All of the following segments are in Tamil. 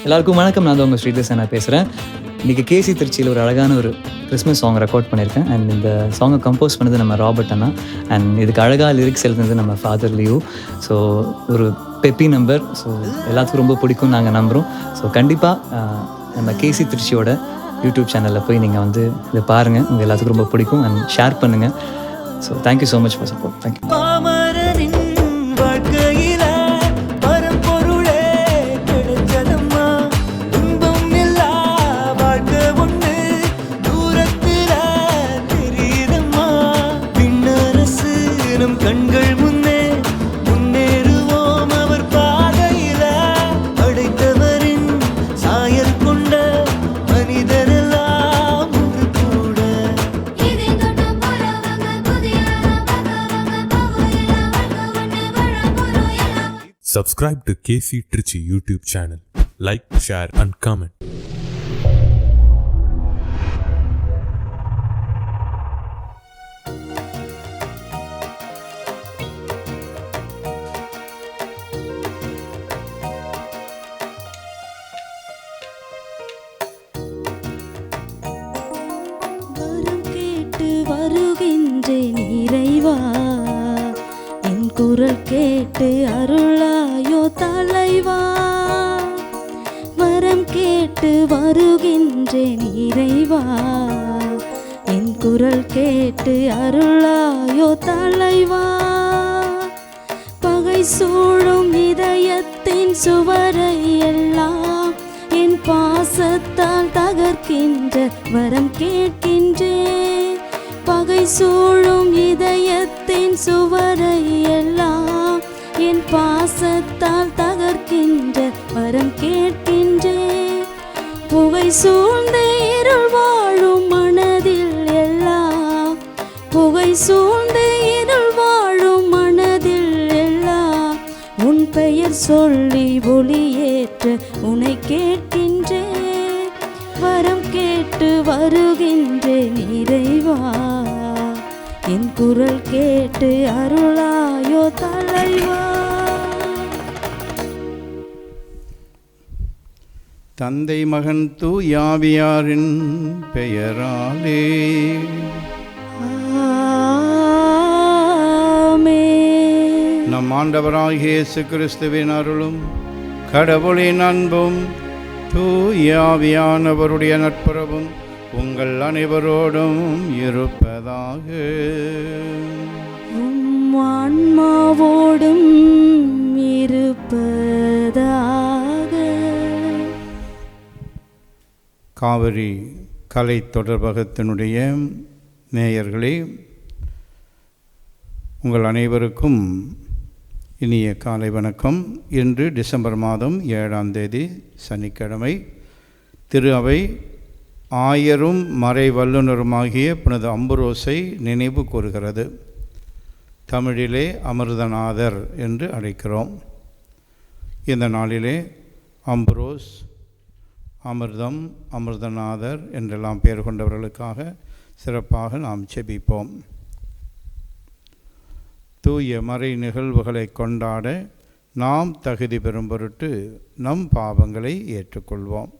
எல்லாருக்கும் வணக்கம். நான் தான் உங்கள் ஸ்ரீதர்சன் நான் பேசுகிறேன். இன்றைக்கி கேசி திருச்சியில் ஒரு அழகான ஒரு கிறிஸ்மஸ் சாங் ரெக்கார்ட் பண்ணியிருக்கேன். அண்ட் இந்த சாங்கை கம்போஸ் பண்ணது நம்ம ராபர்ட் அண்ணா. அண்ட் இதுக்கு அழகாக லிரிக்ஸ் எழுதுனது நம்ம ஃபாதர் லியோ. ஸோ ஒரு பெப்பி நம்பர். ஸோ எல்லாத்துக்கும் ரொம்ப பிடிக்கும் நாங்கள் நம்புகிறோம். ஸோ கண்டிப்பாக நம்ம கேசி திருச்சியோட யூடியூப் சேனலில் போய் நீங்கள் வந்து இதை பாருங்கள். உங்கள் எல்லாத்துக்கும் ரொம்ப பிடிக்கும். அண்ட் ஷேர் பண்ணுங்கள். So thank you so much for support. Thank you. கண்கள் முன்னே முன்னேறுவோம் அவர் பாதையில அடைத்தவரின் சாயல் கொண்ட மனிதரெல்லாம் ஒன்று கூட. Subscribe to KC Trichy YouTube channel. Like, share and comment. வருகின்றேன் இறைவா, என் குரல் கேட்டு அருளாயோ தலைவா. வரம் கேட்டு வருகின்றேன் இறைவா, என் குரல் கேட்டு அருளாயோ தலைவா. பகை சூழும் இதயத்தின் சுவரை எல்லாம் என் பாசத்தால் தகர்க்கின்ற வரம் கேட்கின்றேன். பகை சூழும் இதயத்தின் சுவரை எல்லாம் என் பாசத்தால் தகர்க்கின்ற வரம் கேட்கின்றேன். புகை சூழ்ந்த இருள் வாழும் மனதில் எல்லாம், புகை சூழ்ந்த இருள் வாழும் மனதில் எல்லாம் உன் பெயர் சொல்லி ஒளியேற்ற உன்னை கேட்கின்றேன். வரம் கேட்டு வருகின்றேன் இறைவா, என் குரல் கேட்டு அருளாயோ தலைவா. தந்தை மகன் தூயாவியாரின் பெயராலே ஆமென். நம் ஆண்டவராகிய இயேசு கிறிஸ்துவின் அருளும் கடவுளின் அன்பும் தூயாவியானவருடைய நட்புறவும் உங்கள் அனைவரோடும் இருப்பதாக. உம் ஆன்மாவோடும் இருப்பதாக. காவிரி கலை தொடர்பகத்தினுடைய நேயர்களே, உங்கள் அனைவருக்கும் இனிய காலை வணக்கம். இன்று டிசம்பர் மாதம் 7ஆம் தேதி சனிக்கிழமை. திரு அவை ஆயரும் மறை வல்லுநருமாகிய புனித அம்புரோஸை நினைவு கூறுகிறது. தமிழிலே அமிர்தநாதர் என்று அழைக்கிறோம். இந்த நாளிலே அம்புரோஸ், அமிர்தம், அமிர்தநாதர் என்றெல்லாம் பெயர் கொண்டவர்களுக்காக சிறப்பாக நாம் செபிப்போம். தூய மறை நிகழ்வுகளை கொண்டாட நாம் தகுதி பெறும் பொருட்டு நம் பாவங்களை ஏற்றுக்கொள்வோம்.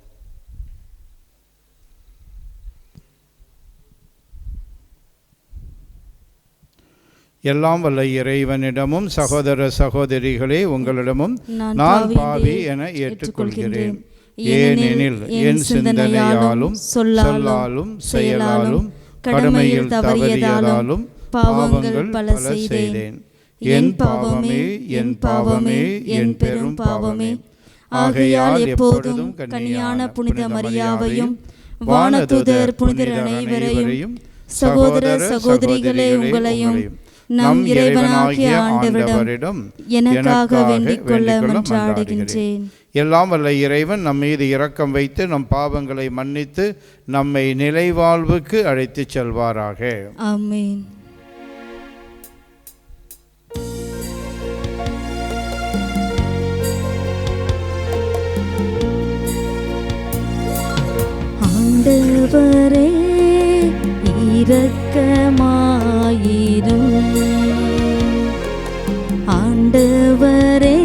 எல்லாம் வல்ல இறைவனிடமும் சகோதர சகோதரிகளே உங்களிடமும் நான் பாவி என ஏற்றுக்கொள்கிறேன். ஏனெனில் என் சிந்தனையாலும் சொல்லாலும் செயலாலும் கடமையில் தவறியதாலும் பாவங்கள் பல செய்தேன். என் பாவமே, என் பாவமே, என் பெரும் பாவமே. ஆகையால் எப்போதும் கன்னியான புனித மரியாவையும் வானதூதர் புனிதர் அனைவரையும் சகோதர சகோதரிகளே உங்களையும் நம் இறைவனாகிய ஆண்டவரிடம் எனக்காக வேண்டிக் கொள்ள மன்றாடுகின்றேன். எல்லாம் வல்ல இறைவன் நம் மீது இரக்கம் வைத்து நம் பாவங்களை மன்னித்து நம்மை நிலைவாழ்வுக்கு அழைத்துச் செல்வாராக. ஆமென். ஆண்டவரே இரக்கமாயிரும். ஆண்டவரே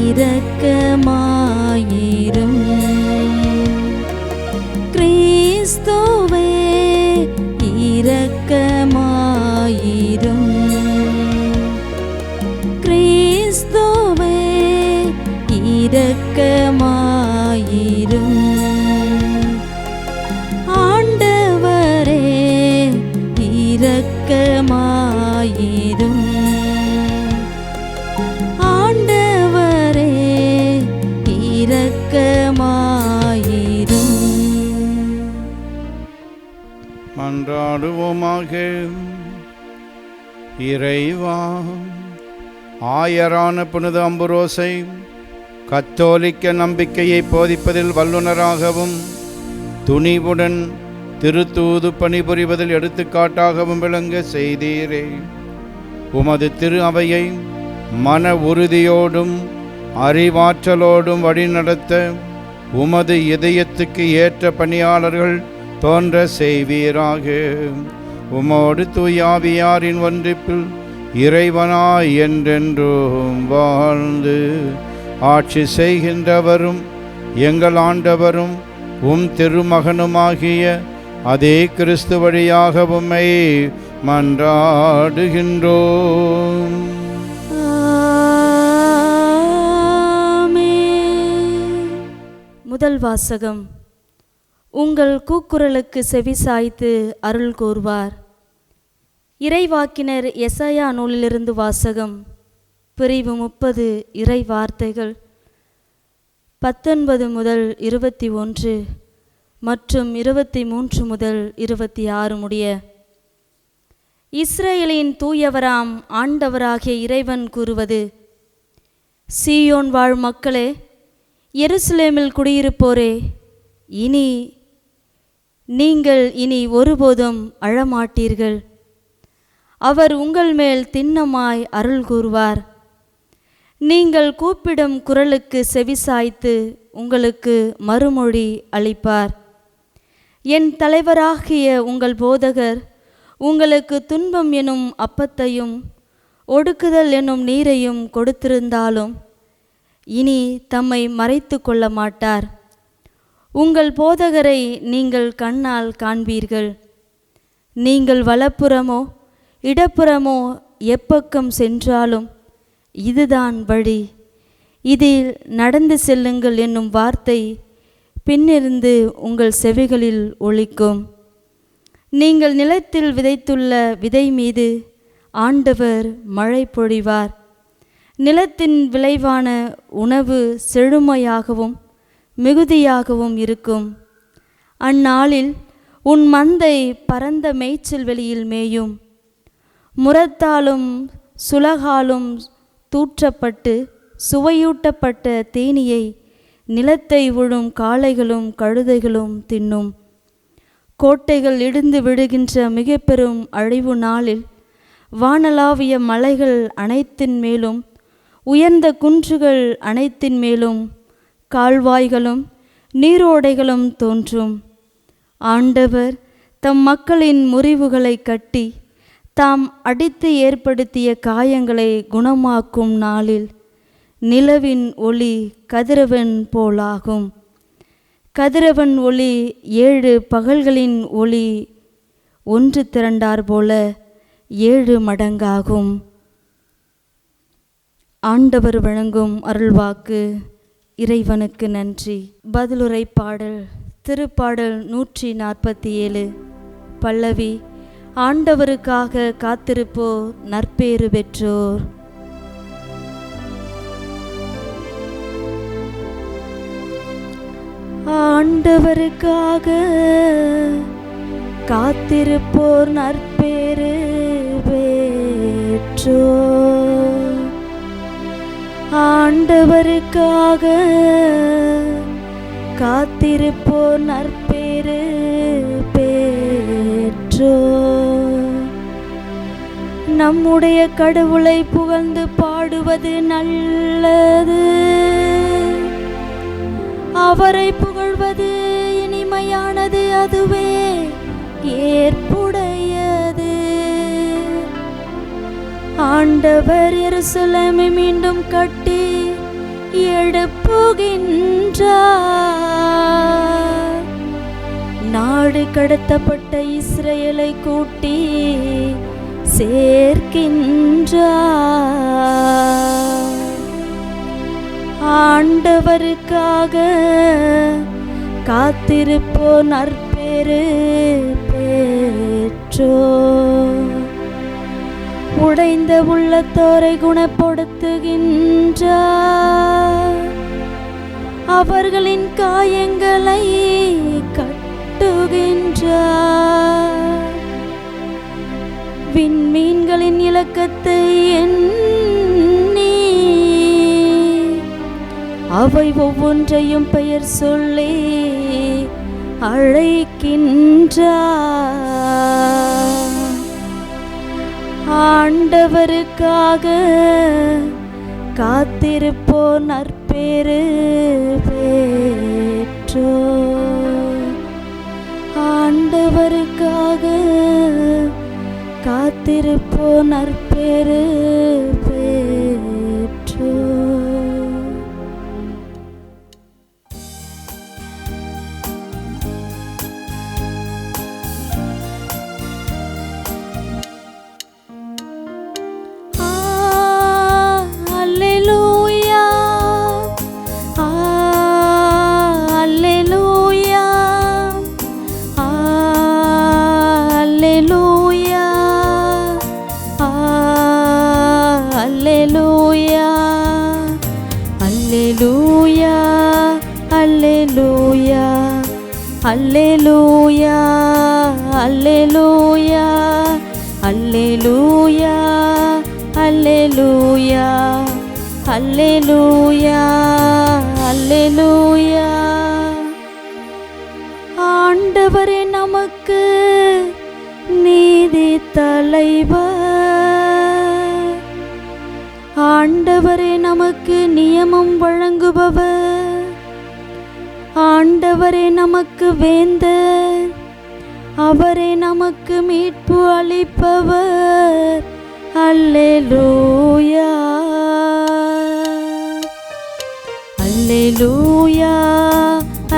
இரக்கமாயிரும். இரக்கமாயிரும். ஆண்டவரே இரக்கமாயிரும். ஆண்டவரே இரக்கமாயிரும். மன்றாடுவோமாக. இறைவா, ஆயரான புனித அம்புரோசை கத்தோலிக்க நம்பிக்கையை போதிப்பதில் வல்லுநராகவும் துணிவுடன் திருத்தூது பணிபுரிவதில் எடுத்துக்காட்டாகவும் விளங்க செய்தீரே. உமது திரு அவையை மன உறுதியோடும் அறிவாற்றலோடும் வழிநடத்த உமது இதயத்துக்கு ஏற்ற பணியாளர்கள் தோன்ற செய்வீராக. உமோடு தூயாவியாரின் ஒன்றிப்பில் இறைவனாய் என்றென்றும் வாழ்ந்து ஆட்சி செய்கின்றவரும் எங்கள் ஆண்டவரும் உம் திருமகனுமாகிய அதே கிறிஸ்து வழியாக உம்மை மன்றாடுகின்றோம். முதல் வாசகம். உங்கள் கூக்குரலுக்கு செவிசாய்த்து அருள் கூர்வார். இறைவாக்கினர் எசாயா நூலிலிருந்து வாசகம். பிரிவு 30 இறை வார்த்தைகள் 19 முதல் 21 மற்றும் 23 முதல் 26 முடிய. இஸ்ரேலின் தூயவராம் ஆண்டவராகிய இறைவன் கூறுவது: சீயோன் வாழ் மக்களே, எருசலேமில் குடியிருப்போரே, நீங்கள் இனி ஒருபோதும் அழமாட்டீர்கள். அவர் உங்கள் மேல் திண்ணமாய் அருள் கூறுவார். நீங்கள் கூப்பிடும் குரலுக்கு செவிசாய்த்து உங்களுக்கு மறுமொழி அளிப்பார். என் தலைவராகிய உங்கள் போதகர் உங்களுக்கு துன்பம் எனும் அப்பத்தையும் ஒடுக்குதல் என்னும் நீரையும் கொடுத்திருந்தாலும் இனி தம்மை மறைத்து கொள்ள மாட்டார். உங்கள் போதகரை நீங்கள் கண்ணால் காண்பீர்கள். நீங்கள் வலப்புறமோ இடப்புறமோ எப்பக்கம் சென்றாலும் இதுதான் வழி, இதில் நடந்து செல்லுங்கள் என்னும் வார்த்தை பின்னிருந்து உங்கள் செவிகளில் ஒலிக்கும். நீங்கள் நிலத்தில் விதைத்துள்ள விதை மீது ஆண்டவர் மழை பொழிவார். நிலத்தின் விளைவான உணவு செழுமையாகவும் மிகுதியாகவும் இருக்கும். அந்நாளில் உன் மந்தை பரந்த மேய்ச்சல் வெளியில் மேயும். முரத்தாலும் சுலகாலும் தூற்றப்பட்டு சுவையூட்டப்பட்ட தேனியை நிலத்தை உழும் காளைகளும் கழுதைகளும் தின்னும். கோட்டைகள் இடிந்து விடுகின்ற மிக பெரும் அழிவு நாளில் வானளாவிய மலைகள் அனைத்தின் மேலும் உயர்ந்த குன்றுகள் அனைத்தின் மேலும் கால்வாய்களும் நீரோடைகளும் தோன்றும். ஆண்டவர் தம் மக்களின் முறிவுகளை கட்டி தாம் அடித்து ஏற்படுத்திய காயங்களை குணமாக்கும் நாளில் நிலவின் ஒளி கதிரவன் போலாகும். கதிரவன் ஒளி 7 பகல்களின் ஒளி ஒன்று திரண்டார் போல 7 மடங்காகும். ஆண்டவர் வழங்கும் அருள்வாக்கு. இறைவனுக்கு நன்றி. பதிலுரை பாடல். திருப்பாடல் 147. பல்லவி. ஆண்டவருக்காக காத்திருப்போர் நற்பேறு பெற்றோர். ஆண்டவருக்காக காத்திருப்போர் நற்பேறு பெற்றோர். ஆண்டவருக்காக காத்திருப்போர் நற்பேறு பெற்றோர். நம்முடைய கடவுளை புகழ்ந்து பாடுவது நல்லது. அவரை புகழ்வது இனிமையானது, அதுவே ஏற்புடையது. ஆண்டவர் எருசலேமை மீண்டும் கட்டி எழுப்புகின்றார். நாடு கடத்தப்பட்ட இஸ்ரேலை கூட்டி சேர்க்கின்றார். ஆண்டவருக்காக காத்திருப்போ நற்பேறு பெற்றோ. உடைந்த உள்ளத்தோரை குணப்படுத்துகின்றார், அவர்களின் காயங்களை கட்டுகின்றார். விண்மீன்களின் இலக்கத்தை எண்ணி அவை ஒவ்வொன்றையும் பெயர் சொல்லி அழைக்கின்றார். ஆண்டவருக்காக காத்திருப்போ நற்பேறு பெற்றோ. ஆண்டவருக்காக காத்திருப்போ நற்பேறு பெற்றோ. அல்லேலூயா, அல்லேலூயா, அல்லேலூயா, அல்லேலூயா, அல்லேலூயா, அல்லேலூயா. ஆண்டவரே நமக்கு நீதி தலைவர், ஆண்டவரே நமக்கு நியமம் வழங்குபவர், ஆண்டவரே நமக்கு வேந்தர், அவரே நமக்கு மீட்பு அளிப்பவர். அல்லேலூயா, அல்லேலூயா,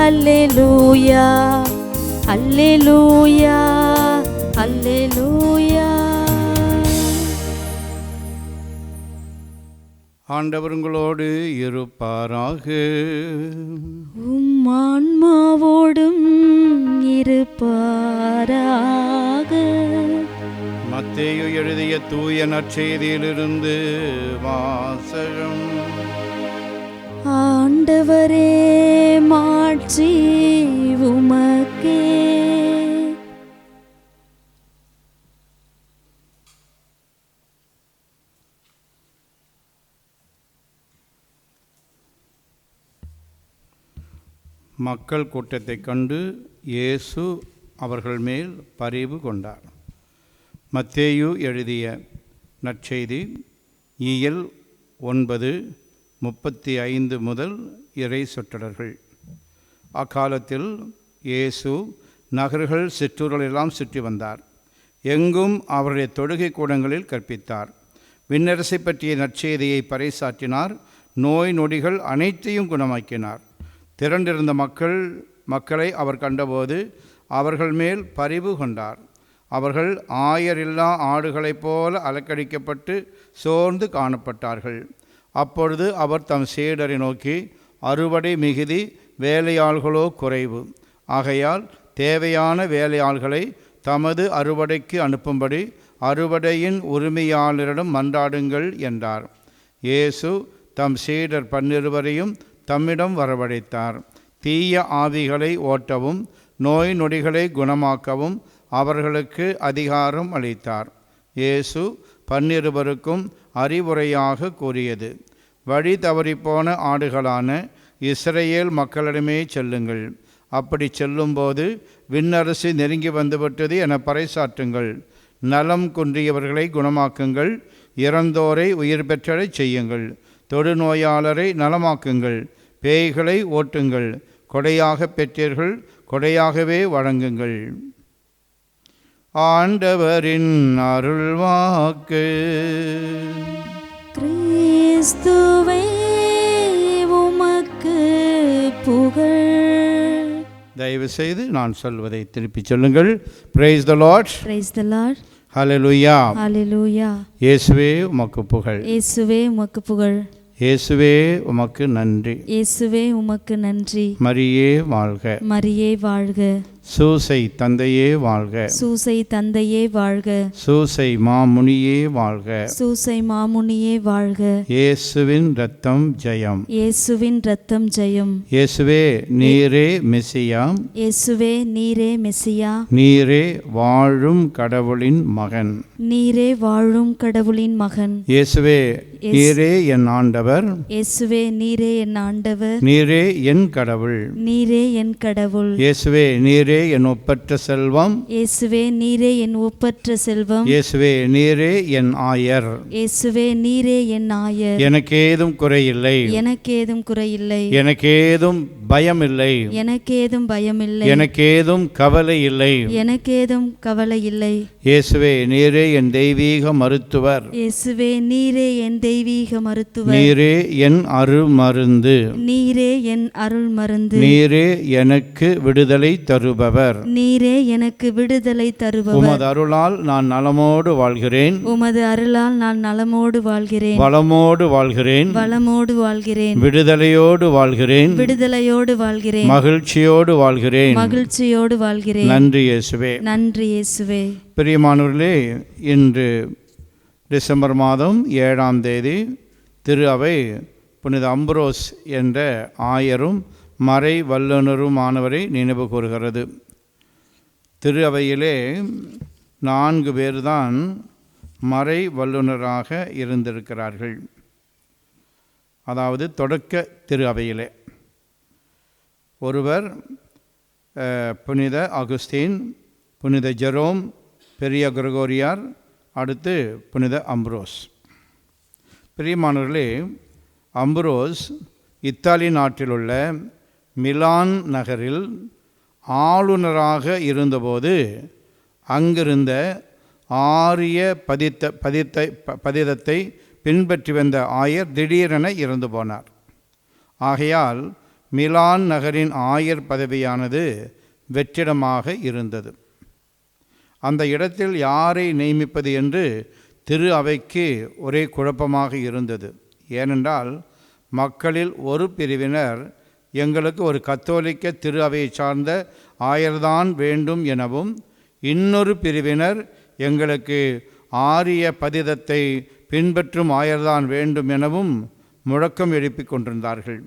அல்லேலூயா, அல்லேலூயா, அல்லேலூயா. ஆண்டவர் உங்களோடு இருப்பாராக. உம் ஆன்மாவோடும் இருப்பாராக. மத்தேயு எழுதிய தூய நற்செய்தியிலிருந்து வாசகம். ஆண்டவரே மாட்சி உமக்கே. மக்கள் கூட்டத்தைக் கண்டு இயேசு அவர்கள் மேல் பரிவு கொண்டார். மத்தேயு எழுதிய நற்செய்தி இயல் 9:35 முதல் இறை சொற்றொடர்கள். அக்காலத்தில் இயேசு நகர்கள் சிற்றூர்களெல்லாம் சுற்றி வந்தார். எங்கும் அவருடைய தொழுகை கூடங்களில் கற்பித்தார். விண்ணரசை பற்றிய நற்செய்தியை பறைசாற்றினார். நோய் நொடிகள் அனைத்தையும் குணமாக்கினார். திரண்டிருந்த மக்களை அவர் கண்டபோது அவர்கள் மேல் பரிவு கொண்டார். அவர்கள் ஆயரில்லா ஆடுகளைப் போல அலக்கடிக்கப்பட்டு சோர்ந்து காணப்பட்டார்கள். அப்பொழுது அவர் தம் சீடரை நோக்கி, அறுவடை மிகுதி, வேலையாள்களோ குறைவு. ஆகையால் தேவையான வேலையாள்களை தமது அறுவடைக்கு அனுப்பும்படி அறுவடையின் உரிமையாளரிடம் மன்றாடுங்கள் என்றார். இயேசு தம் சீடர் 12 தம்மிடம் வரவழைத்தார். தீய ஆவிகளை ஓட்டவும் நோய் நொடிகளை குணமாக்கவும் அவர்களுக்கு அதிகாரம் அளித்தார். இயேசு 12 அறிவுரையாக கூறியது, வழி தவறிப்போன ஆடுகளான இஸ்ரேல் மக்களிடமே செல்லுங்கள். அப்படி செல்லும்போது விண்ணரசு நெருங்கி வந்துவிட்டது என பறைசாற்றுங்கள். நலம் குன்றியவர்களை குணமாக்குங்கள். இறந்தோரை உயிர் பெற்றச் செய்யுங்கள். தொடுநோயாளரை நலமாக்குங்கள். பேய்களை ஓட்டுங்கள். கொடையாக பெற்றீர்கள், கொடையாகவே வழங்குங்கள். ஆண்டவரின் அருள்வாக்கு. கிறிஸ்துவே உமக்கு புகழ். தயவு செய்து நான் சொல்வதை திருப்பிச் சொல்லுங்கள். Praise the Lord. Praise the Lord. Hallelujah. Hallelujah. இயேசுவே உமக்கு புகழ். இயேசுவே உமக்கு புகழ். இயேசுவே உமக்கு நன்றி. இயேசுவே உமக்கு நன்றி. மரியே வாழ்க. மரியே வாழ்க. சூசை தந்தையே வாழ்க. சூசை தந்தையே வாழ்க. சூசை மாமுனியே வாழ்க. சூசை மாமுனியே வாழ்க. இயேசுவின் இரத்தம் ஜெயம். இயேசுவின் இரத்தம் ஜெயம். இயேசுவே நீரே மெசியா. இயேசுவே நீரே மெசியா. நீரே வாழும் கடவுளின் மகன். நீரே வாழும் கடவுளின் மகன். இயேசுவே நீரே என் ஆண்டவர். இயேசுவே நீரே என் ஆண்டவர். நீரே என் கடவுள். நீரே என் கடவுள். இயேசுவே நீரே என் ஒப்பற்ற செல்வம். இயேசுவே நீரே என் ஒப்பற்ற செல்வம். இயேசுவே நீரே என் ஆயர். இயேசுவே நீரே என் ஆயர். எனக்கேதும் குறையில்லை. எனக்கேதும் குறையில்லை. எனக்கேதும் பயம் இல்லை. எனக்கேதும் பயமில்லை. எனக்கேதும் கவலை இல்லை. எனக்கேதும் கவலை இல்லை. இயேசுவே நீரே என் தெய்வீக மருத்துவர். இயேசுவே நீரே என் தெய்வீக மருத்துவர். நீரே என் அருமருந்து. நீரே என் அருள் மருந்து. நீரே எனக்கு விடுதலை தருபவர். நீரே எனக்கு விடுதலை தருபவர். உமது அருளால் நான் நலமோடு வாழ்கிறேன். உமது அருளால் நான் நலமோடு வாழ்கிறேன். வளமோடு வாழ்கிறேன். வளமோடு வாழ்கிறேன். விடுதலையோடு வாழ்கிறேன். விடுதலையோடு வாழ்கிறேன். மகிழ்ச்சியோடு வாழ்கிறேன். மகிழ்ச்சியோடு வாழ்கிறேன். நன்றி இயேசுவே. நன்றி இயேசுவே. பிரியமானவர்களே, இன்று டிசம்பர் மாதம் 7ஆம் தேதி திரு அவை புனித அம்புரோஸ் என்ற ஆயரும் மறை வல்லுனருமானவரை நினைவு கூறுகிறது. திரு அவையிலே 4 பேர்தான் மறை வல்லுனராக இருந்திருக்கிறார்கள். அதாவது தொடக்க திரு அவையிலே ஒருவர் புனித அகுஸ்தீன், புனித ஜெரோம், பெரிய கிரகோரியார், அடுத்து புனித அம்புரோஸ். பிரியமானவர்களே, அம்புரோஸ் இத்தாலி நாட்டிலுள்ள மிலான் நகரில் ஆளுநராக இருந்தபோது அங்கிருந்த ஆரிய பதிதத்தை பின்பற்றி வந்த ஆயர் திடீரென இறந்து போனார். ஆகையால் மிலான் நகரின் ஆயர் பதவியானது வெற்றிடமாக இருந்தது. அந்த இடத்தில் யாரை நியமிப்பது என்று திரு அவைக்கு ஒரே குழப்பமாக இருந்தது. ஏனென்றால் மக்களில் ஒரு பிரிவினர் எங்களுக்கு ஒரு கத்தோலிக்க திரு அவையை சார்ந்த ஆயர்தான் வேண்டும் எனவும், இன்னொரு பிரிவினர் எங்களுக்கு ஆரிய பதிதத்தை பின்பற்றும் ஆயர்தான் வேண்டும் எனவும் முழக்கம் எழுப்பிக் கொண்டிருந்தார்கள்.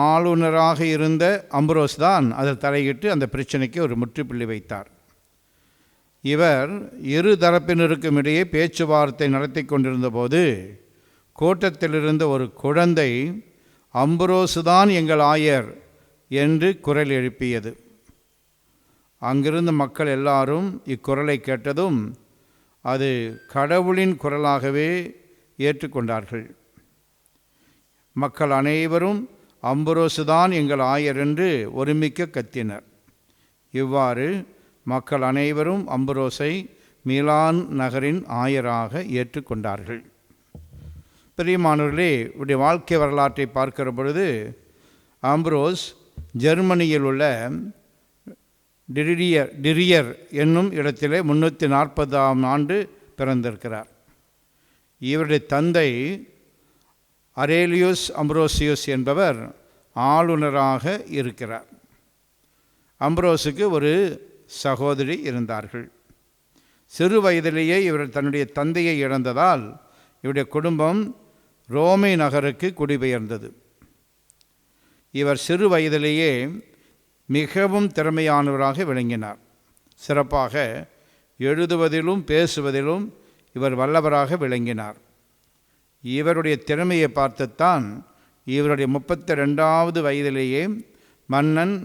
ஆளுநராக இருந்த அம்புரோஸ் தான் அதில் தலையிட்டு அந்த பிரச்சனைக்கு ஒரு முற்றுப்புள்ளி வைத்தார். இவர் இரு தரப்பினருக்கும் இடையே பேச்சுவார்த்தை நடத்தி கொண்டிருந்த போது கூட்டத்திலிருந்த ஒரு குழந்தை அம்புரோசு தான் எங்கள் ஆயர் என்று குரல் எழுப்பியது. அங்கிருந்த மக்கள் எல்லாரும் இக்குரலை கேட்டதும் அது கடவுளின் குரலாகவே ஏற்றுக்கொண்டார்கள். மக்கள் அனைவரும் அம்புரோசு தான் எங்கள் ஆயர் என்று ஒருமிக்க கத்தினர். இவ்வாறு மக்கள் அனைவரும் அம்புரோஸை மிலான் நகரின் ஆயராக ஏற்றுக்கொண்டார்கள். பிரியமானவர்களே, இவருடைய வாழ்க்கை வரலாற்றை பார்க்கிற பொழுது அம்புரோஸ் ஜெர்மனியில் உள்ள டிரியர் என்னும் இடத்திலே 340ஆம் ஆண்டு பிறந்திருக்கிறார். இவருடைய தந்தை அரேலியோஸ் அம்ப்ரோசியோஸ் என்பவர் ஆளுநராக இருக்கிறார். அம்ப்ரோஸுக்கு ஒரு சகோதரி இருந்தார்கள். சிறு வயதிலேயே இவர் தன்னுடைய தந்தையை இழந்ததால் இவருடைய குடும்பம் ரோமை நகருக்கு குடிபெயர்ந்தது. இவர் சிறு வயதிலேயே மிகவும் திறமையானவராக விளங்கினார். சிறப்பாக எழுதுவதிலும் பேசுவதிலும் இவர் வல்லவராக விளங்கினார். இவருடைய திறமையை பார்த்துத்தான் இவருடைய 32வது வயதிலேயே மன்னன்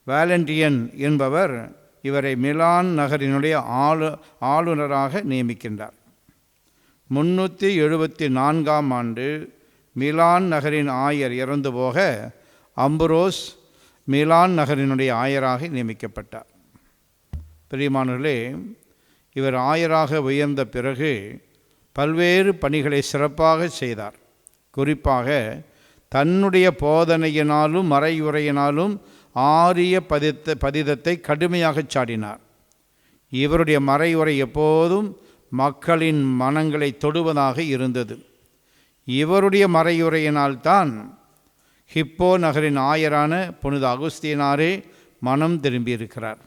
வேலண்டியன் என்பவர் இவரை மிலான் நகரினுடைய ஆளுநராக நியமிக்கின்றார். 374ஆம் ஆண்டு மிலான் நகரின் ஆயர் இறந்து போக அம்புரோஸ் மிலான் நகரினுடைய ஆயராக நியமிக்கப்பட்டார். பிரியமானவர்களே, இவர் ஆயராக உயர்ந்த பிறகு பல்வேறு பணிகளை சிறப்பாக செய்தார். குறிப்பாக தன்னுடைய போதனையினாலும் மறையுரையினாலும் ஆரிய பதிதத்தை கடுமையாக சாடினார். இவருடைய மறையுரை எப்போதும் மக்களின் மனங்களை தொடுவதாக இருந்தது. இவருடைய மறையுரையினால்தான் ஹிப்போ நகரின் ஆயரான புனித அகுஸ்தீனாரே மனம் திரும்பியிருக்கிறார்.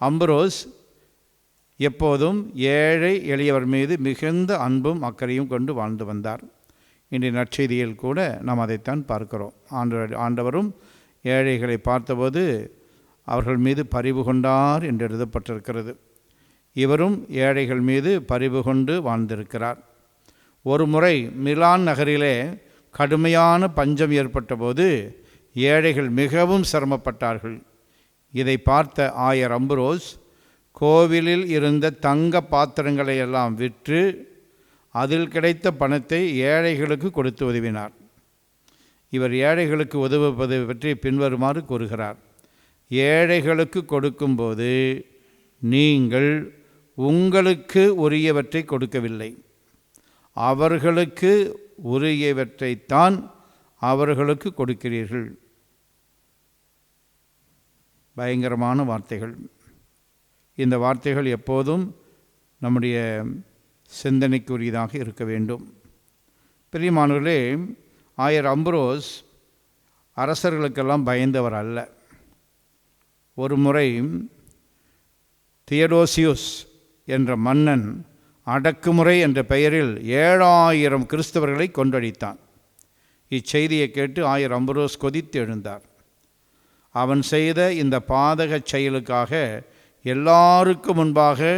அம்புரோஸ் எப்போதும் ஏழை எளியவர் மீது மிகுந்த அன்பும் அக்கறையும் கொண்டு வாழ்ந்து வந்தார். இன்றைய நற்செய்தியில் கூட நாம் அதைத்தான் பார்க்கிறோம். ஆண்டவரும் ஏழைகளை பார்த்தபோது அவர்கள் மீது பரிவு கொண்டார் என்று எழுதப்பட்டிருக்கிறது. இவரும் ஏழைகள் மீது பரிவு கொண்டு வாழ்ந்திருக்கிறார். ஒரு முறை மிலான் நகரிலே கடுமையான பஞ்சம் ஏற்பட்ட போது ஏழைகள் மிகவும் சிரமப்பட்டார்கள். இதை பார்த்த ஆயர் அம்புரோஸ் கோவிலில் இருந்த தங்க பாத்திரங்களை எல்லாம் விற்று அதில் கிடைத்த பணத்தை ஏழைகளுக்கு கொடுத்து உதவினார். இவர் ஏழைகளுக்கு உதவுவதை பற்றி பின்வருமாறு கூறுகிறார். ஏழைகளுக்கு கொடுக்கும்போது நீங்கள் உங்களுக்கு உரியவற்றை கொடுக்கவில்லை, அவர்களுக்கு உரியவற்றைத்தான் அவர்களுக்கு கொடுக்கிறீர்கள். பயங்கரமான வார்த்தைகள். இந்த வார்த்தைகள் எப்போதும் நம்முடைய சிந்தனைக்குரியதாக இருக்க வேண்டும். பிரியமானவர்களே, ஆயர் அம்புரோஸ் அரசர்களுக்கெல்லாம் பயந்தவர் அல்ல. ஒரு முறை தியடோசியுஸ் என்ற மன்னன் அடக்குமுறை என்ற பெயரில் 7000 கிறிஸ்தவர்களை கொன்றடித்தான். இச்செய்தியை கேட்டு ஆயர் அம்புரோஸ் கொதித்து எழுந்தார். அவன் செய்த இந்த பாதக செயலுக்காக எல்லாருக்கும் முன்பாக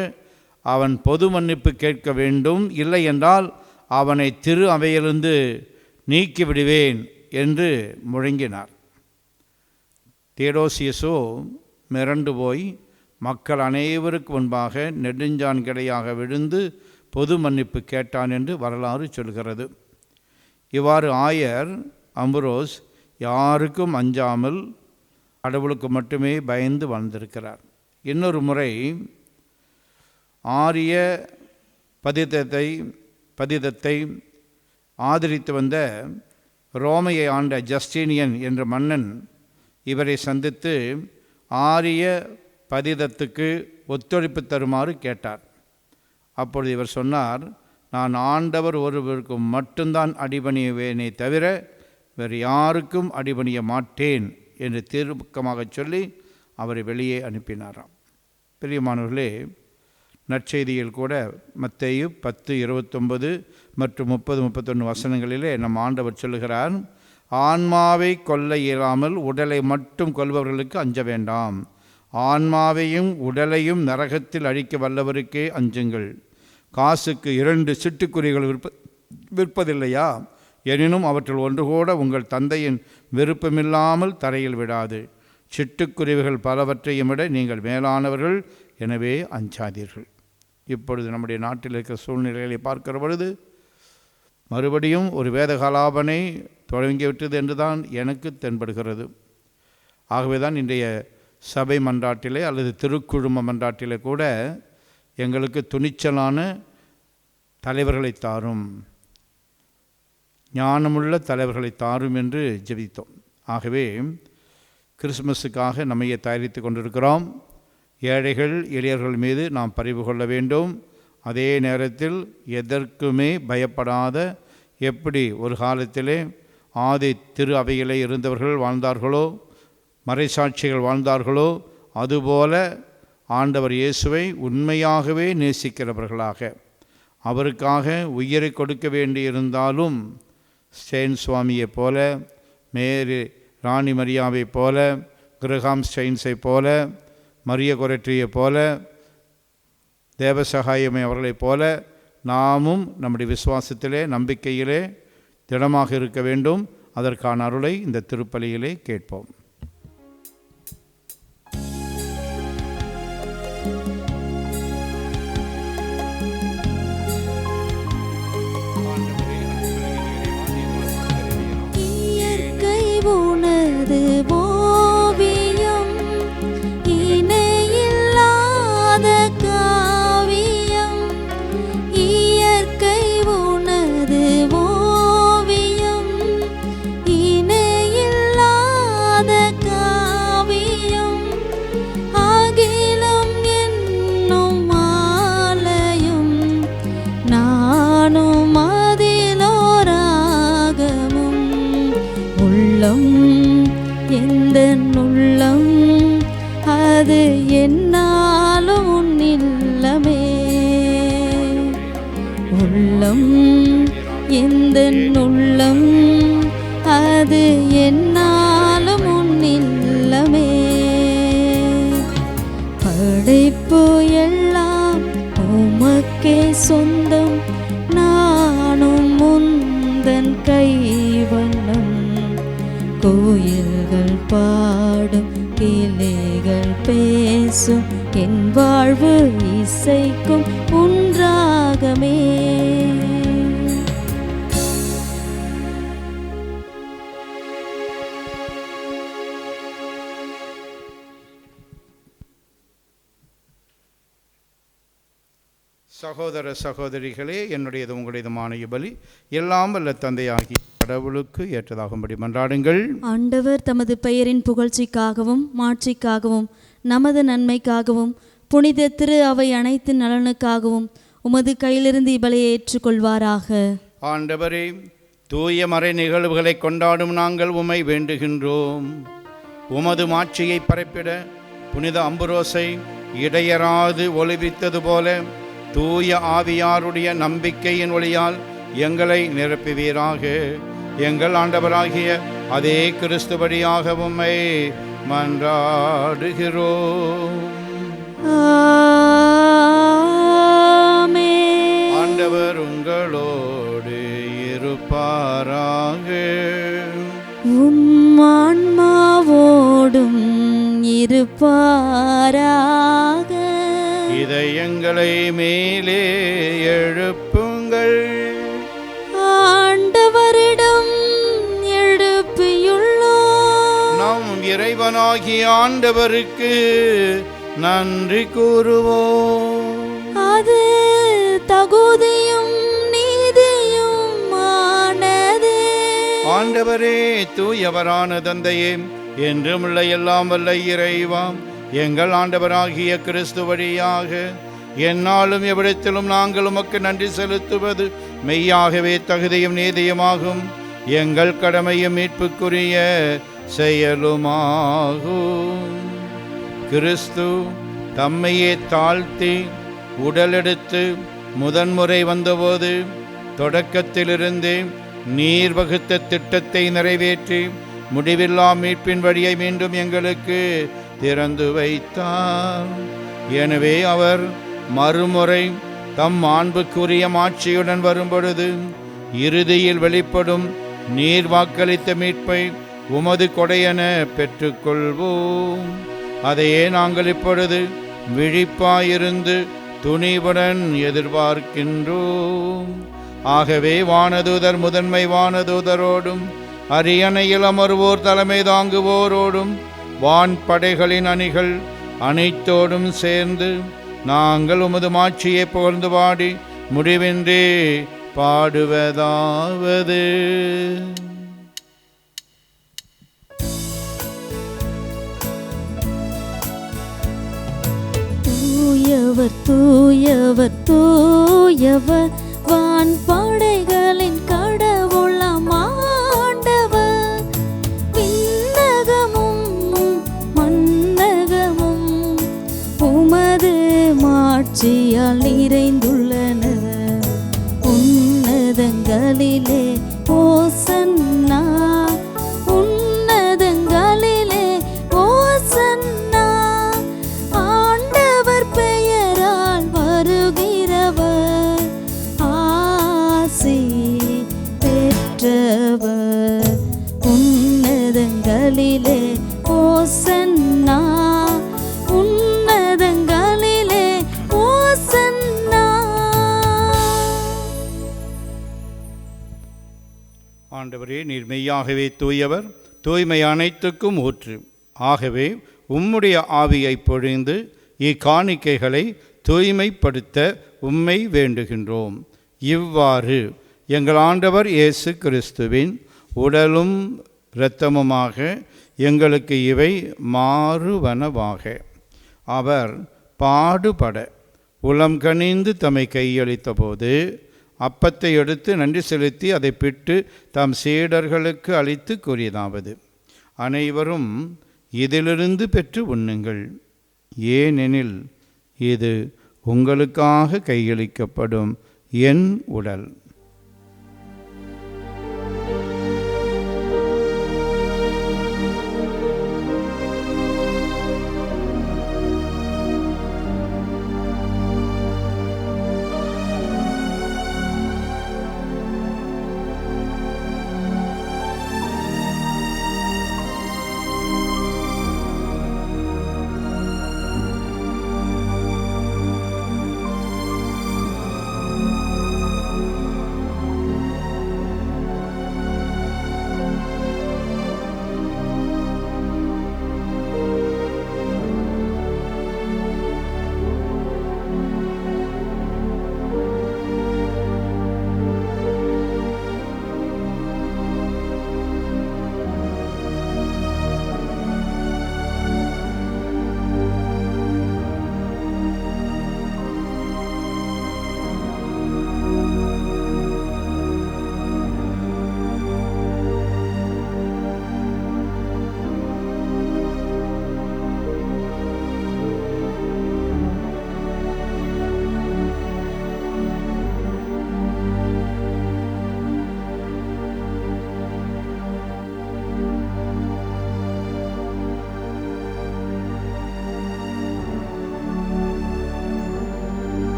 அவன் பொது மன்னிப்பு கேட்க வேண்டும், இல்லை என்றால் அவனை திரு அவையிலிருந்து நீக்கிவிடுவேன் என்று முழங்கினார். தியடோசியஸோ மிரண்டு போய் மக்கள் அனைவருக்கு முன்பாக நெடுஞ்சான் கிடையாக விழுந்து பொது மன்னிப்பு கேட்டான் என்று வரலாறு சொல்கிறது. இவ்வாறு ஆயர் அம்புரோஸ் யாருக்கும் அஞ்சாமல் கடவுளுக்கு மட்டுமே பயந்து வாழ்ந்திருக்கிறார். இன்னொரு முறை ஆரிய பதிதத்தை ஆதரித்து வந்த ரோமையை ஆண்ட ஜஸ்டீனியன் என்ற மன்னன் இவரை சந்தித்து ஆரிய பதிதத்துக்கு ஒத்துழைப்பு தருமாறு கேட்டார். அப்பொழுது இவர் சொன்னார், நான் ஆண்டவர் ஒருவருக்கு மட்டும்தான் அடிபணிவேனே தவிர வேறு யாருக்கும் அடிபணிய மாட்டேன் என்று தீர்க்கமாக சொல்லி அவரை வெளியே அனுப்பினாராம். பிரியமானவர்களே, நற்செய்தியில் கூட மத்தேயு 10:29 மற்றும் 30-31 வசனங்களிலே நம் ஆண்டவர் சொல்லுகிறார், ஆன்மாவை கொல்ல இயலாமல் உடலை மட்டும் கொல்பவர்களுக்கு அஞ்ச வேண்டாம், ஆன்மாவையும் உடலையும் நரகத்தில் அழிக்க வல்லவருக்கே அஞ்சுங்கள். காசுக்கு 2 சிட்டுக்குருவிகள் விற்பதில்லையா? எனினும் அவற்றில் ஒன்று கூட உங்கள் தந்தையின் விருப்பமில்லாமல் தரையில் விடாது. சிட்டுக்குருவிகள் பலவற்றையும் விட நீங்கள் மேலானவர்கள், எனவே அஞ்சாதீர்கள். இப்பொழுது நம்முடைய நாட்டில் இருக்கிற சூழ்நிலைகளை பார்க்கிற பொழுது மறுபடியும் ஒரு வேதகாலாபனை தொடங்கிவிட்டது என்றுதான் எனக்கு தென்படுகிறது. ஆகவே தான் இன்றைய சபை மன்றாட்டிலே அல்லது திருக்குழும மன்றாட்டிலே கூட எங்களுக்கு துணிச்சலான தலைவர்களை தாரும், ஞானமுள்ள தலைவர்களை தாரும் என்று ஜெபித்தோம். ஆகவே கிறிஸ்மஸுக்காக நம்மையே தயாரித்து கொண்டிருக்கிறோம். ஏழைகள் எளியவர்கள் மீது நாம் பரிவு கொள்ள வேண்டும். அதே நேரத்தில் எதற்குமே பயப்படாத, எப்படி ஒரு காலத்திலே ஆதி திரு அவையிலே இருந்தவர்கள் வாழ்ந்தார்களோ, மறைசாட்சிகள் வாழ்ந்தார்களோ, அதுபோல ஆண்டவர் இயேசுவை உண்மையாகவே நேசிக்கிறவர்களாக, அவருக்காக உயிரை கொடுக்க வேண்டியிருந்தாலும் ஸ்டெயின் சுவாமியை போல, மேரி ராணி மரியாவை போல, கிரகாம் ஸ்டெயின்ஸை போல, மரிய கொரட்ரியை போல, தேவசகாயமை அவர்களைப் போல நாமும் நம்முடைய விசுவாசத்திலே நம்பிக்கையிலே திடமாக இருக்க வேண்டும். அதற்கான அருளை இந்த திருப்பலியிலே கேட்போம். உனது ஓவியம் இணையில்லாத காவியம், இயற்கை உனது ஓவியம் இணையில்லாத காவியம், அகிலம் என்னும் ஆலயம் நானும் அதிலோர் எந்த உள்ளம் அது என்னாலும் உன் இல்லமே. உள்ளம் எந்த உள்ளம் அது என்னாலும் உன் இல்லமே. படைப்பு எல்லாம் உமக்கே சொந்தம், நானும் முந்தன் கைவண்ணம். கோயில்கள் பாடும் கிளைகள் பேசும், என் வாழ்வு இசைக்கும் உன்றாகமே. சகோதர சகோதரிகளே, என்னுடையது உங்களுடையதுமான பலி எல்லாம் வல்ல தந்தையாகி கடவுளுக்கு ஏற்றதாகும்படி மன்றாடுங்கள். ஆண்டவர் தமது பெயரின் புகழ்ச்சிக்காகவும் மாட்சிக்காகவும் நமது நன்மைக்காகவும் புனித திரு அவை அனைத்து நலனுக்காகவும் உமது கையிலிருந்து இப்பலியை ஏற்றுக்கொள்வாராக. ஆண்டவரே, தூய மறை நிகழ்வுகளை கொண்டாடும் நாங்கள் உம்மை வேண்டுகின்றோம். உமது மாட்சியை பரப்பிட புனித அம்புரோசை இடையராது ஒளிவித்தது போல தூய ஆவியாருடைய நம்பிக்கையின் ஒளியால் எங்களை நிரப்புவீராக. எங்கள் ஆண்டவராகிய அதே கிறிஸ்துபடியாக உம்மை மன்றாடுகிறோம். ஆண்டவர் உங்களோடு இருப்பாராக. உம் ஆன்மாவோடும் இருப்பாராக. இதயங்களை மேலே எழுப்புங்கள். ஆண்டவரிடம் எழுப்பியுள்ளோம். நம் இறைவனாகிய ஆண்டவருக்கு நன்றி கூறுவோம். அது தகுதியும் நீதியும் ஆனதே. ஆண்டவரே, தூயவரான தந்தையே, என்றுமுள்ள எல்லாம் வல்ல இறைவாம், எங்கள் ஆண்டவராகிய கிறிஸ்து வழியாக எந்நாளும் எவ்விடத்திலும் நாங்கள் உமக்கு நன்றி செலுத்துவது மெய்யாகவே தகுதியும் நீதியுமாகும். எங்கள் கடமையும் மீட்புக்குரிய செயலுமாகும். கிறிஸ்து தம்மையே தாழ்த்தி உடலெடுத்து முதன்முறை வந்தபோது தொடக்கத்திலிருந்து நீர் வகுத்த திட்டத்தை நிறைவேற்றி முடிவில்லா மீட்பின் வழியை மீண்டும் எங்களுக்கு திறந்து வைத்தார். எனவே அவர் மறுமுறை தம் மாண்புக்குரிய மாட்சியுடன் வரும்பொழுது இறுதியில் வெளிப்படும் நீர் வாக்களித்த மீட்பை உமது கொடையென பெற்றுக்கொள்வோம். அதையே நாங்கள் இப்பொழுது விழிப்பாயிருந்து துணிவுடன் எதிர்பார்க்கின்றோம். ஆகவே வானதூதர் முதன்மை வானதூதரோடும் அரியணையில் அமர்வோர் தலைமை தாங்குவோரோடும் வான் படைகளின் அணிகள் அனைத்தோடும் சேர்ந்து நாங்கள் உமது மாட்சியை புகழ்ந்து பாடி முடிவின்றி பாடுவதாவது: தூயவர் தூயவர் தூயவர் வான் படைகளின் கடவுளாம் ஆண்டவர். விண்ணகமும் மன்னகமும் உமது மாட்சியால் நிறைந்துள்ளன. உன்னதங்களிலே ஓசன்னா, உன்னதங்களிலே ஓசன்னா. ஆண்டவர் பெயரால் வருகிறவர் ஆசி பெற்றவர். உன்னதங்களிலே ஓசன்னா, உன்னதங்களிலே ஓசன்னா. ஆண்டவரே, நீர் மெய்யாகவே தூயவர், தூய்மை அனைத்துக்கும் ஊற்று. ஆகவே உம்முடைய ஆவியை பொழிந்து இக்காணிக்கைகளை தூய்மைப்படுத்த உம்மை வேண்டுகின்றோம். இவ்வாறு எங்கள் ஆண்டவர் இயேசு கிறிஸ்துவின் உடலும் இரத்தமுமாக எங்களுக்கு இவை மாறுவனவாக. அவர் பாடுபட உளம் கனிந்து தம்மை கையளித்த போது அப்பத்தை எடுத்து நன்றி செலுத்தி அதை பிட்டு தம் சீடர்களுக்கு அளித்து கூறியதாவது: அனைவரும் இதிலிருந்து பெற்று உண்ணுங்கள். ஏனெனில் இது உங்களுக்காக கையளிக்கப்படும் என் உடல்.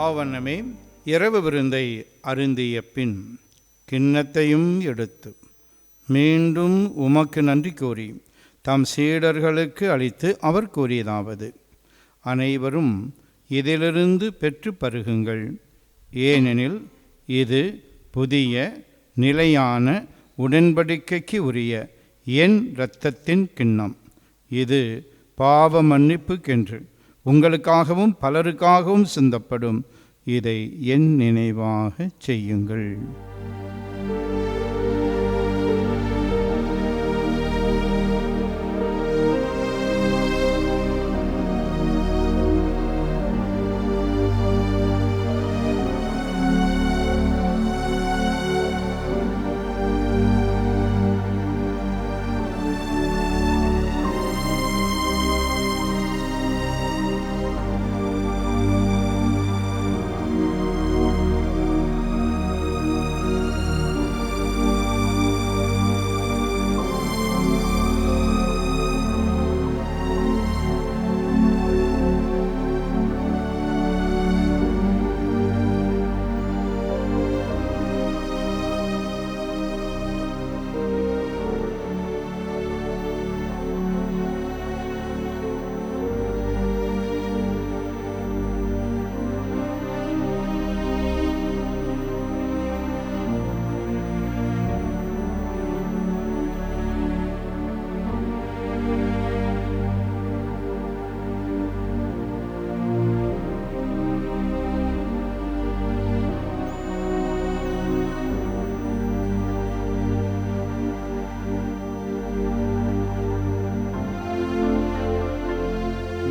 ஆவண்ணமே இரவு விருந்தை அருந்திய பின் கிண்ணத்தையும் எடுத்து மீண்டும் உமக்கு நன்றி கூறி தம் சீடர்களுக்கு அளித்து அவர் கூறியதாவது: அனைவரும் இதிலிருந்து பெற்று பருகுங்கள். ஏனெனில் இது புதிய நிலையான உடன்படிக்கைக்கு உரிய என் இரத்தத்தின் கிண்ணம். இது பாவ மன்னிப்புக்கென்று உங்களுக்காகவும் பலருக்காகவும் சிந்தப்படும். இதை என் நினைவாக செய்யுங்கள்.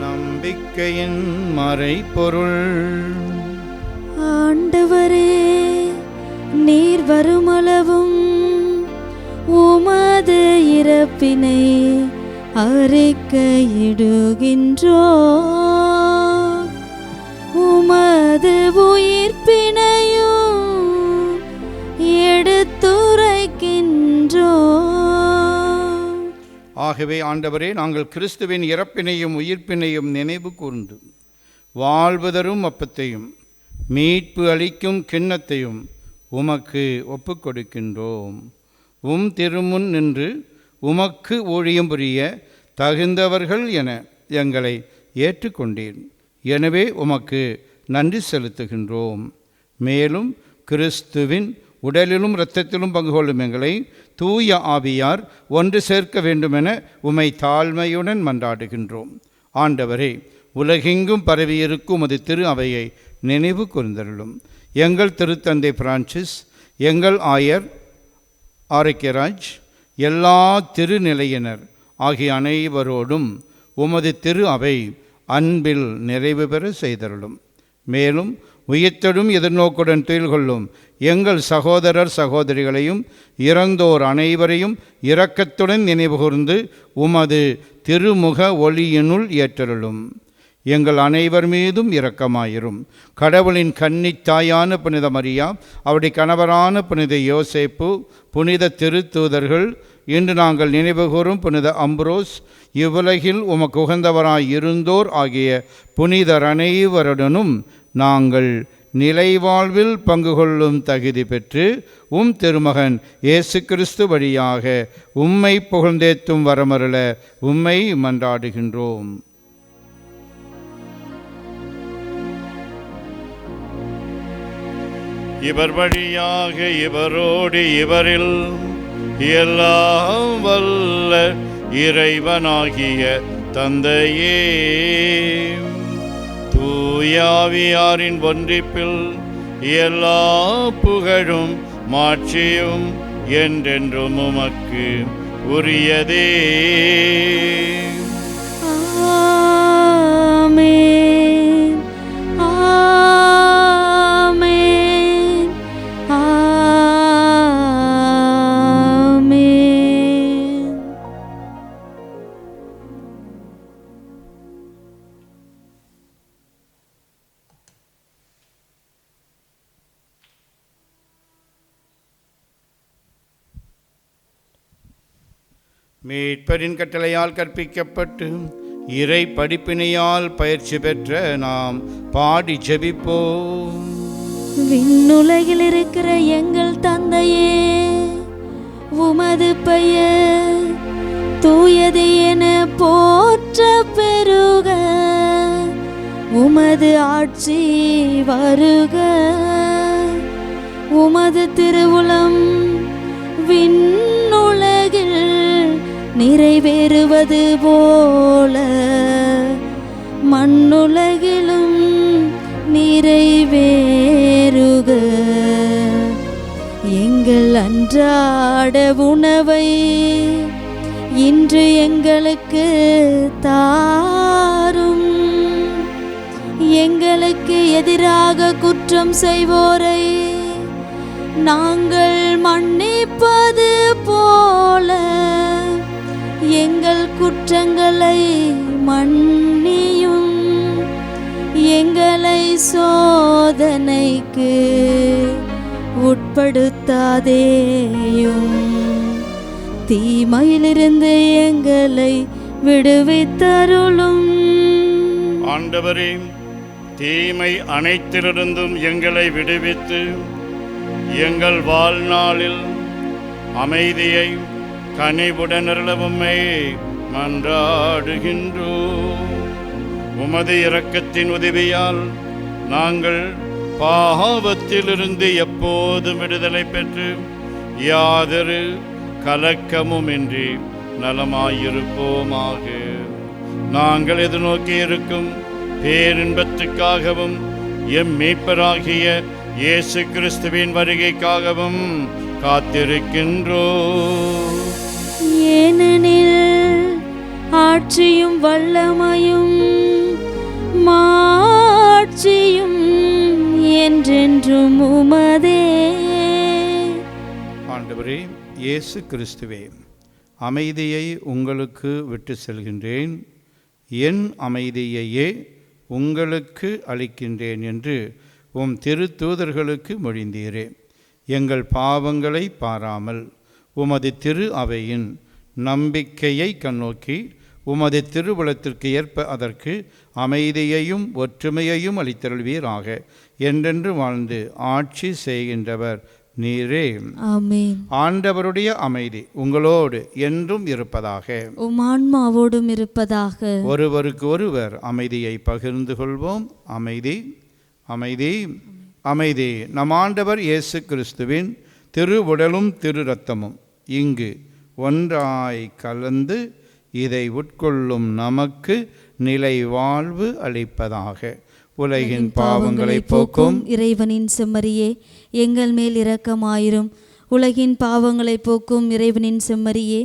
நம்பிக்கையின் மறைபொருள். ஆண்டவரே, நீர் வருமளவும் உமது இறப்பினை அறிக்கையிடுகின்றோம், உமது உயிர்ப்பினையும் எடுத்துரைக்கின்றோம். ஆகவே ஆண்டவரே, நாங்கள் கிறிஸ்துவின் இறப்பினையும் உயிர்ப்பினையும் நினைவு கூர்ந்து வாழ்வதரும் அப்பத்தையும் மீட்பு அளிக்கும் கிண்ணத்தையும் உமக்கு ஒப்புக் கொடுக்கின்றோம். உம் திருமுன் நின்று உமக்கு ஊழியம் புரிய தகுந்தவர்கள் என எங்களை ஏற்றுக்கொண்டீர். எனவே உமக்கு நன்றி செலுத்துகின்றோம். மேலும் கிறிஸ்துவின் உடலிலும் இரத்தத்திலும் பங்கு கொள்ளும் எங்களை தூய ஆவியார் ஒன்று சேர்க்க வேண்டுமென உமை தாழ்மையுடன் மன்றாடுகின்றோம். ஆண்டவரே, உலகெங்கும் பரவியிருக்கும் உமது திரு அவையை நினைவு கூர்ந்தருளும். எங்கள் திருத்தந்தை பிரான்சிஸ், எங்கள் ஆயர் ஆரோக்கியராஜ், எல்லா திருநிலையினர் ஆகிய அனைவரோடும் உமது திரு அவை அன்பில் நிறைவு பெற செய்தருளும். மேலும் உயிர்த்தெழும் எதிர்நோக்குடன் துயில் கொள்ளும் எங்கள் சகோதரர் சகோதரிகளையும் இறந்தோர் அனைவரையும் இரக்கத்துடன் நினைவுகூர்ந்து உமது திருமுக ஒளியினுள் ஏற்றருளும். எங்கள் அனைவர் மீதும் இரக்கமாயிரும். கடவுளின் கன்னித் தாயான புனித மரியா, அவருடைய கணவரான புனித யோசேப்பு, புனித திருத்தூதர்கள், இன்று நாங்கள் நினைவுகூரும் புனித அம்ப்ரோஸ், இவ்வுலகில் உமக்கு உகந்தவராய் இருந்தோர் ஆகிய புனிதர் அனைவருடனும் நாங்கள் நிலைவாழ்வில் பங்கு கொள்ளும் தகுதி பெற்று திருமகன் இயேசு கிறிஸ்து வழியாக உம்மை புகழ்ந்தேத்தும் வரமருள உம்மை மன்றாடுகின்றோம். இவர் வழியாக இவரோடு இவரில் எல்லாம் வல்ல இறைவனாகிய தந்தையே, தூயாவியாரின் ஒன்றிப்பில் எல்லா புகழும் மாட்சியும் என்றென்றும் உமக்கு உரியதே. ஆமென். ஆமென். ஆமென். மீட்பரின் கட்டளையால் கற்பிக்கப்பட்டு இறை படிப்பினையால் பயிற்சி பெற்ற நாம் பாடி ஜெபிப்போம். விண்ணுலகில் இருக்கிற எங்கள் தந்தையே, உமது பெயர் தூயது என போற்ற பெருக, உமது ஆட்சி வருக, உமது திருவுளம் விண்ணுலகில் நிறைவேறுவது போல மண்ணுலகிலும் நிறைவேறுக. எங்கள் அன்றாட உணவை இன்று எங்களுக்கு தாரும். எங்களுக்கு எதிராக குற்றம் செய்வோரை நாங்கள் மன்னிப்பது போல எங்கள் குற்றங்களை மன்னியும். எங்களை சோதனைக்கு உட்படுத்தாதேயும், தீமையிலிருந்து எங்களை விடுவித்தருளும். ஆண்டவரே, தீமை அனைத்திலிருந்தும் எங்களை விடுவித்து எங்கள் வாழ்நாளில் அமைதியை கனிவுடன் அருளவும்மை மன்றாடுகின்றோம். உமது இரக்கத்தின் உதவியால் நாங்கள் பாவத்திலிருந்து எப்போதும் விடுதலை பெற்று யாதொரு கலக்கமுமின்றி நலமாயிருப்போமாக. நாங்கள் எதிர்நோக்கி இருக்கும் பேரின்பத்துக்காகவும் எம் மீட்பராகிய இயேசு கிறிஸ்துவின் வருகைக்காகவும் காத்திருக்கின்றோம். ஏனெனில் ஆட்சியும் வல்லமையும் மாட்சியும் என்றென்றும் உமதே. ஆண்டவரே இயேசு கிறிஸ்துவே, அமைதியை உங்களுக்கு விட்டு செல்கின்றேன், என் அமைதியையே உங்களுக்கு அளிக்கின்றேன் என்று உம் திருத்தூதர்களுக்கு மொழிந்தீரே. எங்கள் பாவங்களை பாராமல் உமது திரு அவையின் நம்பிக்கையை கண்ணோக்கி உமது திருவுளத்திற்கு ஏற்ப அதற்கு அமைதியையும் ஒற்றுமையையும் அளித்தருள்வீராக. என்றென்று வாழ்ந்து ஆட்சி செய்கின்றவர் நீரே. ஆமென். ஆண்டவருடைய அமைதி உங்களோடு என்றும் இருப்பதாக. உம் ஆன்மாவோடும் இருப்பதாக. ஒருவருக்கு ஒருவர் அமைதியை பகிர்ந்து கொள்வோம். அமைதி, அமைதி, அமைதி. நம் ஆண்டவர் இயேசு கிறிஸ்துவின் திருவுடலும் திரு இரத்தமும் இங்கு ஒன்றாய் கலந்து இதை உட்கொள்ளும் நமக்கு நிலை வாழ்வு அளிப்பதாக. உலகின் பாவங்களை போக்கும் இறைவனின் செம்மறியே, எங்கள் மேல் இரக்கமாயிரும். உலகின் பாவங்களை போக்கும் இறைவனின் செம்மறியே,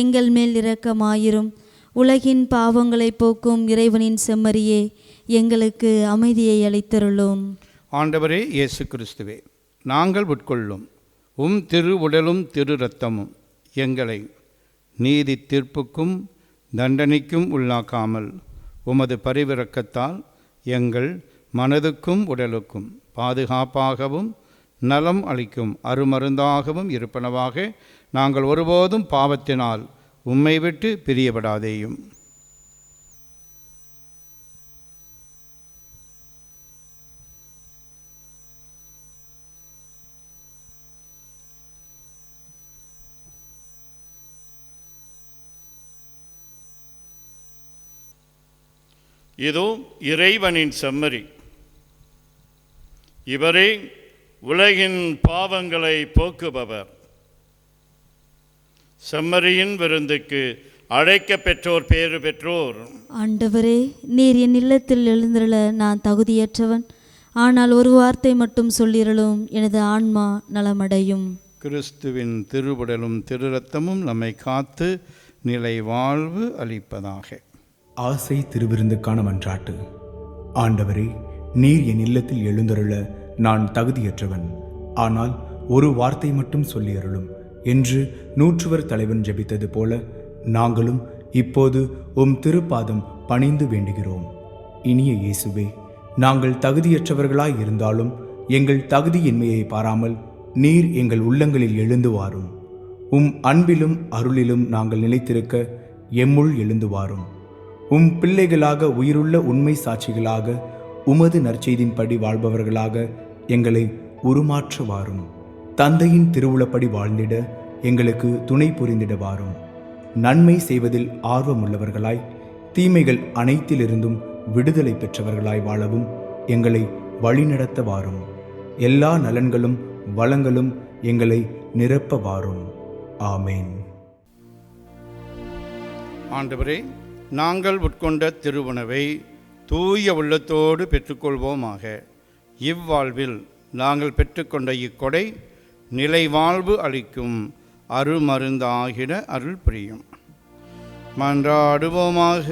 எங்கள் மேல் இரக்கமாயிரும். உலகின் பாவங்களை போக்கும் இறைவனின் செம்மறியே, எங்களுக்கு அமைதியை அளித்தருளும். ஆண்டவரே இயேசு கிறிஸ்துவே, நாங்கள் உட்கொள்ளும் உம் திரு உடலும் திரு இரத்தமும் எங்களை நீதி தீர்ப்புக்கும் தண்டனைக்கும் உள்ளாக்காமல் உமது பரிவிரக்கத்தால் எங்கள் மனதுக்கும் உடலுக்கும் பாதுகாப்பாகவும் நலம் அளிக்கும் அருமருந்தாகவும் இருப்பனவாக நாங்கள் ஒருபோதும் பாவத்தினால் உம்மை விட்டு பிரியப்படாதேயும். இதோ இறைவனின் செம்மறி, இவரே உலகின் பாவங்களை போக்குபவர். செம்மறியின் விருந்துக்கு அழைக்க பெற்றோர் பேறு பெற்றோர். ஆண்டவரே, நீர் என் இல்லத்தில் எழுந்திருள நான் தகுதியற்றவன். ஆனால் ஒரு வார்த்தை மட்டும் சொல்லிரலும், எனது ஆன்மா நலமடையும். கிறிஸ்துவின் திருவுடலும் திரு இரத்தமும் நம்மை காத்து நிலை வாழ்வு அளிப்பதாக. ஆசை திருவிருந்துக்கான மன்றாட்டு. ஆண்டவரே, நீர் என் இல்லத்தில் எழுந்தருள நான் தகுதியற்றவன். ஆனால் ஒரு வார்த்தை மட்டும் சொல்லியருளும் என்று நூற்றுவர் தலைவன் ஜெபித்தது போல நாங்களும் இப்போது உம் திருப்பாதம் பணிந்து வேண்டுகிறோம். இனிய இயேசுவே, நாங்கள் தகுதியற்றவர்களாய் இருந்தாலும் எங்கள் தகுதியின்மையை பாராமல் நீர் எங்கள் உள்ளங்களில் எழுந்து வாரும். உம் அன்பிலும் அருளிலும் நாங்கள் நிலைத்திருக்க எம்முள் எழுந்து வாரும். உம் பிள்ளைகளாக உயிருள்ள உண்மை சாட்சிகளாக உமது நற்செய்தின்படி வாழ்பவர்களாக எங்களை உருமாற்ற வாரும். தந்தையின் திருவுளப்படி வாழ்ந்திட எங்களுக்கு துணை புரிந்திட வாரும். நன்மை செய்வதில் ஆர்வமுள்ளவர்களாய் தீமைகள் அனைத்திலிருந்தும் விடுதலை பெற்றவர்களாய் வாழவும் எங்களை வழிநடத்த வாரும். எல்லா நலன்களும் வளங்களும் எங்களை நிரப்ப வாரும். ஆமேன். ஆண்டவரே, நாங்கள் உட்கொண்ட திருவுணவை தூய உள்ளத்தோடு பெற்றுக்கொள்வோமாக. இவ்வாழ்வில் நாங்கள் பெற்றுக்கொண்ட இக்கொடை நிலை வாழ்வு அளிக்கும் அருமருந்தாகிட அருள் புரியும். மன்றாடுவோமாக.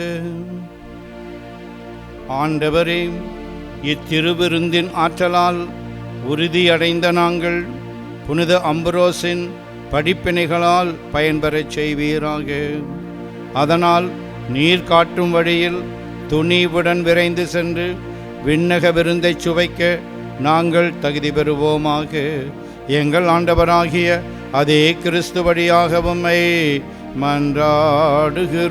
ஆண்டவரே, இத்திருவிருந்தின் ஆற்றலால் உறுதியடைந்த நாங்கள் புனித அம்புரோசின் படிப்பினைகளால் பயன்பெறச் செய்வீராக. அதனால் நீர் காட்டும் வழியில் துணிவுடன் விரைந்து சென்று விண்ணக விருந்தை சுவைக்க நாங்கள் தகுதி பெறுவோமாக. எங்கள் ஆண்டவராகிய அதே கிறிஸ்து வழியாக உம்மை மன்றாடுகிறோம்.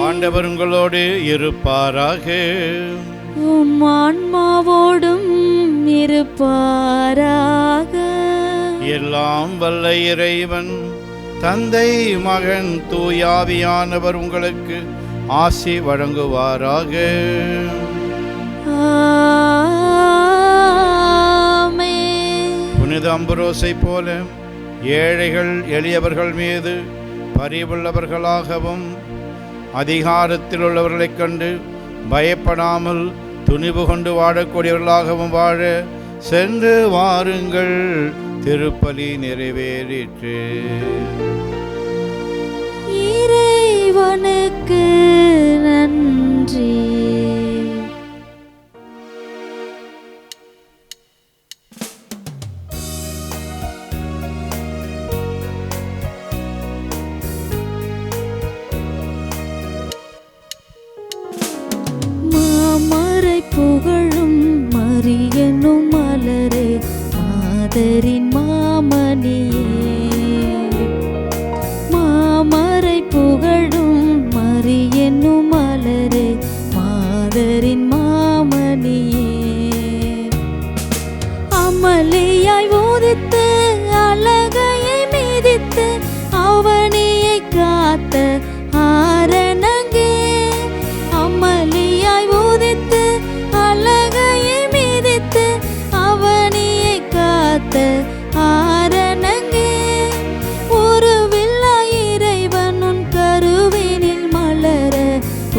ஆண்டவர் உங்களோடு இருப்பாராக. உம் ஆன்மாவோடும் இருப்பாராக. எல்லாம் வல்ல இறைவன் தந்தை, மகன், தூயாவியானவர் உங்களுக்கு ஆசி வழங்குவாராக. புனித அம்புரோசை போல ஏழைகள் எளியவர்கள் மீது பரிவுள்ளவர்களாகவும் அதிகாரத்தில் உள்ளவர்களைக் கண்டு பயப்படாமல் துணிவு கொண்டு வாழக்கூடியவர்களாகவும் வாழ சென்று வாருங்கள். திருப்பலி நிறைவேறிற்று. இறைவனுக்கு நன்றி. மாமரை புகழும் மரியனும் மலரே, மாதரின் மாமணியே. மாமரை புகழும் மரியனும் மலரே, மாதரின் மாமணியே. அமளியாய் உதித்து அழகையை மிதித்து அவனியை காத்த ஆரணங்கே. அமளியாய் உதித்து அழகையை மிதித்து அவனியை காத்த ஆரணங்கே. ஒரு வில்லா இறைவனும் கருவினில் மலர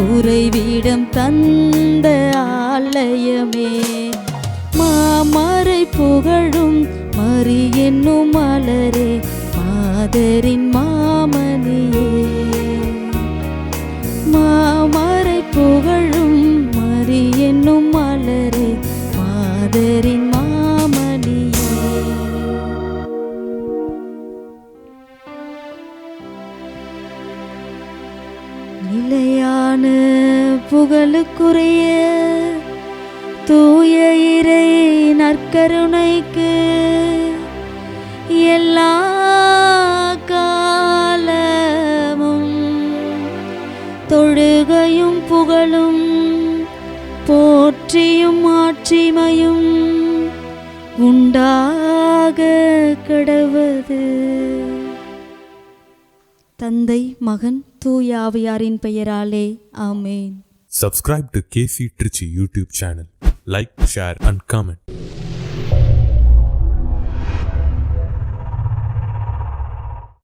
உறைவிடம் தந்த ஆலயமே. மாமரை புகழும் மரியனும் மலரே, மாதரின் மாமணியே. மாமரை மாதரின் மாமணியே. நிலையான புகழுக்குரிய தூய இறை நற்கருணைக்கு எல்லா காலமும் தொழுகையும் புகழும் போற்றியும் ஆட்சிமையும் உண்டாக கடவது. தந்தை மகன் தூய ஆவியாரின் பெயராலே ஆமேன். Subscribe to KC Trichy YouTube channel. Like, share and comment.